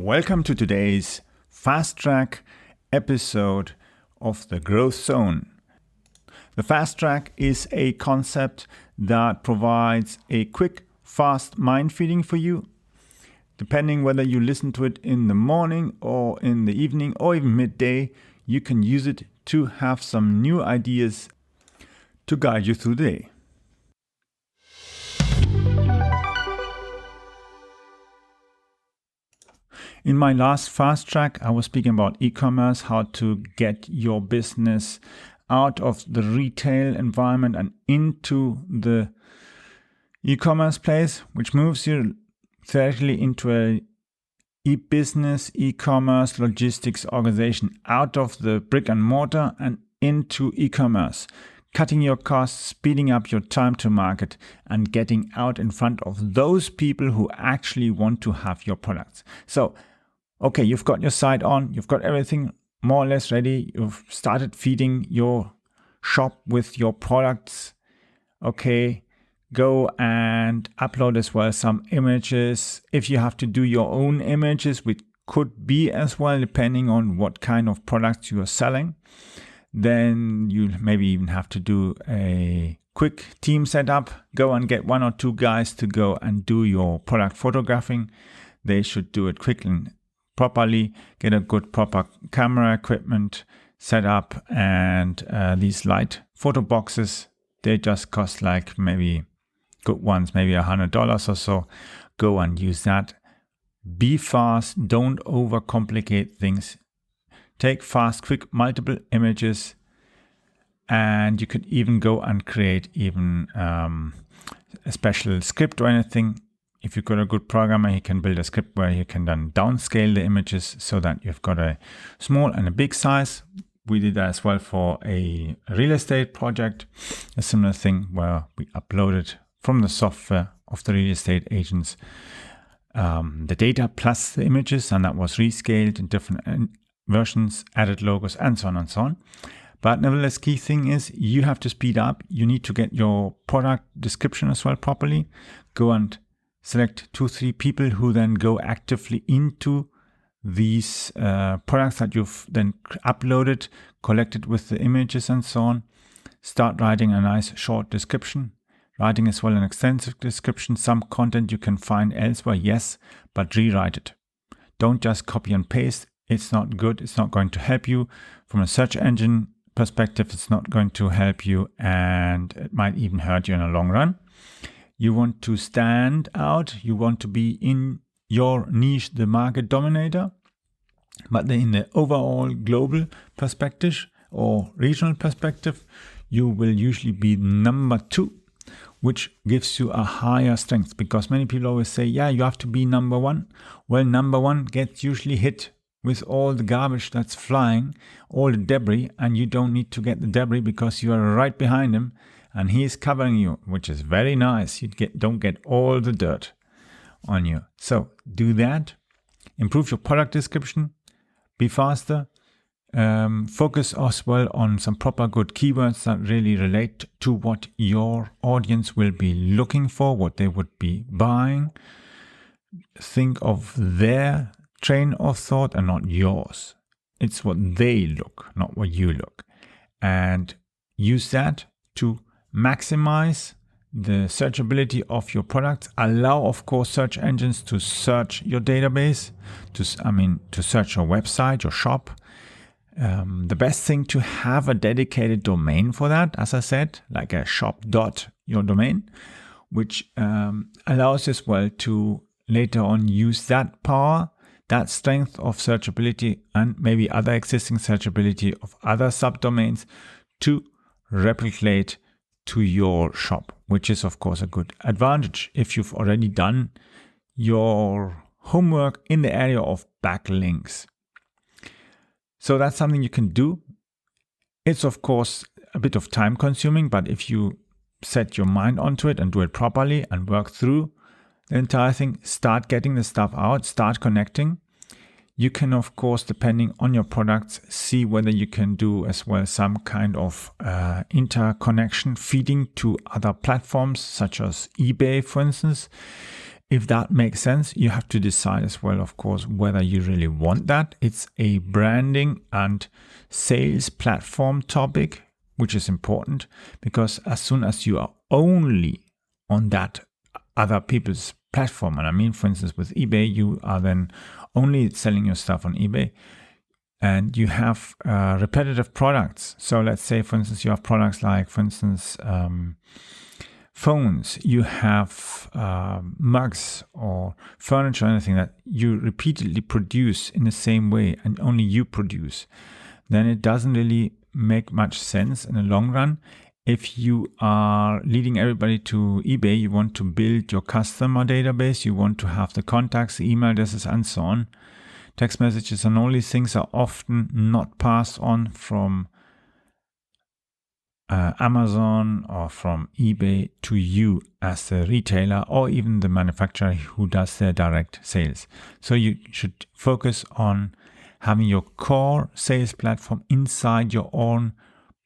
Welcome to today's FastTrack episode of the Growth Zone. The FastTrack is a concept that provides a quick, fast mind feeding for you. Depending whether you listen to it in the morning or in the evening or even midday, you can use it to have some new ideas to guide you through the day. In my last FastTrack, I was speaking about e-commerce, how to get your business out of the retail environment and into the e-commerce place, which moves you theoretically into a e-business, e-commerce, logistics organization out of the brick and mortar and into e-commerce, cutting your costs, speeding up your time to market, and getting out in front of those people who actually want to have your products. So, okay, you've got your site on, you've got everything more or less ready, you've started feeding your shop with your products. Okay, go and upload as well some images. If you have to do your own images, which could be as well, depending on what kind of products you are selling, then you maybe even have to do a quick team setup. Go and get one or two guys to go and do your product photographing. They should do it quickly and properly, get a good proper camera equipment set up, and these light photo boxes, they just cost like maybe good ones, maybe $100 or so. Go and use that. Be fast, don't overcomplicate things. Take fast, quick, multiple images, and you could even go and create even a special script or anything. If you've got a good programmer, he can build a script where you can then downscale the images so that you've got a small and a big size. We did that as well for a real estate project, a similar thing where we uploaded from the software of the real estate agents the data plus the images, and that was rescaled in different versions, added logos, and so on and so on. But nevertheless, key thing is you have to speed up. You need to get your product description as well properly. Go and select 2-3 people who then go actively into these products that you've then uploaded, collected with the images and so on. Start writing a nice short description. Writing as well an extensive description. Some content you can find elsewhere, yes, but rewrite it. Don't just copy and paste. It's not good. It's not going to help you. From a search engine perspective, it's not going to help you, and it might even hurt you in the long run. You want to stand out. You want to be in your niche, the market dominator. But in the overall global perspective or regional perspective, you will usually be number 2, which gives you a higher strength, because many people always say, yeah, you have to be number 1. Well, number 1 gets usually hit with all the garbage that's flying, all the debris, and you don't need to get the debris because you are right behind him and he is covering you, which is very nice. You don't get all the dirt on you. So do that. Improve your product description. Be faster. Focus as well on some proper good keywords that really relate to what your audience will be looking for, what they would be buying. Think of their train of thought and not yours. It's what they look, not what you look. And use that to maximize the searchability of your products. Allow, of course, search engines to search your database, to search your website, your shop. The best thing to have a dedicated domain for that, as I said, like a shop.your domain, which allows as well to later on use that power, that strength of searchability, and maybe other existing searchability of other subdomains to replicate to your shop, which is of course a good advantage if you've already done your homework in the area of backlinks. So that's something you can do. It's of course a bit of time consuming, but if you set your mind onto it and do it properly and work through the entire thing, start getting the stuff out, start connecting. You can, of course, depending on your products, see whether you can do as well some kind of interconnection, feeding to other platforms such as eBay, for instance. if that makes sense, you have to decide as well, of course, whether you really want that. It's a branding and sales platform topic, which is important, because as soon as you are only on that other people's platform, and I mean, for instance, with eBay, you are then only selling your stuff on eBay, and you have repetitive products. So let's say, for instance, you have products like, for instance, phones, you have mugs or furniture, anything that you repeatedly produce in the same way and only you produce, then it doesn't really make much sense in the long run. If you are leading everybody to eBay, you want to build your customer database, you want to have the contacts, the email addresses, and so on. Text messages and all these things are often not passed on from Amazon or from eBay to you as the retailer or even the manufacturer who does their direct sales. So you should focus on having your core sales platform inside your own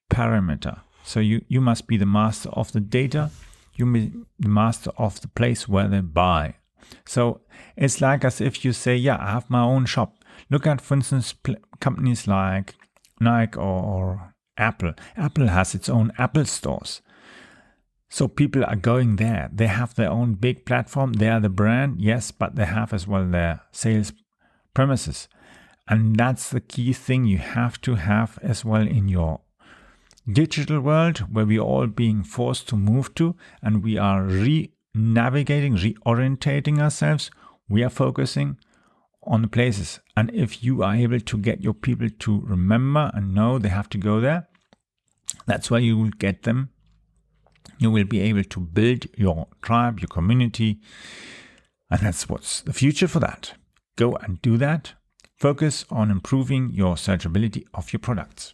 perimeter. So you must be the master of the data. You must be the master of the place where they buy. So it's like as if you say, yeah, I have my own shop. Look at, for instance, companies like Nike or Apple. Apple has its own Apple stores. So people are going there. They have their own big platform. They are the brand, yes, but they have as well their sales premises. And that's the key thing you have to have as well in your digital world, where we are all being forced to move to, and we are navigating, reorientating ourselves. We are focusing on the places. And if you are able to get your people to remember and know they have to go there, that's where you will get them. You will be able to build your tribe, your community. And that's what's the future for that. Go and do that. Focus on improving your searchability of your products.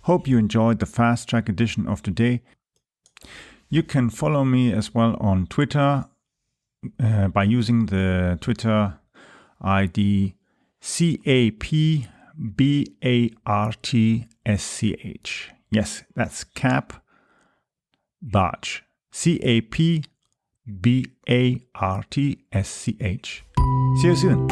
Hope you enjoyed the Fast Track edition of today. You can follow me as well on Twitter by using the Twitter ID CAPBARTSCH. Yes, that's Cap Bartsch. CAPBARTSCH. See you soon.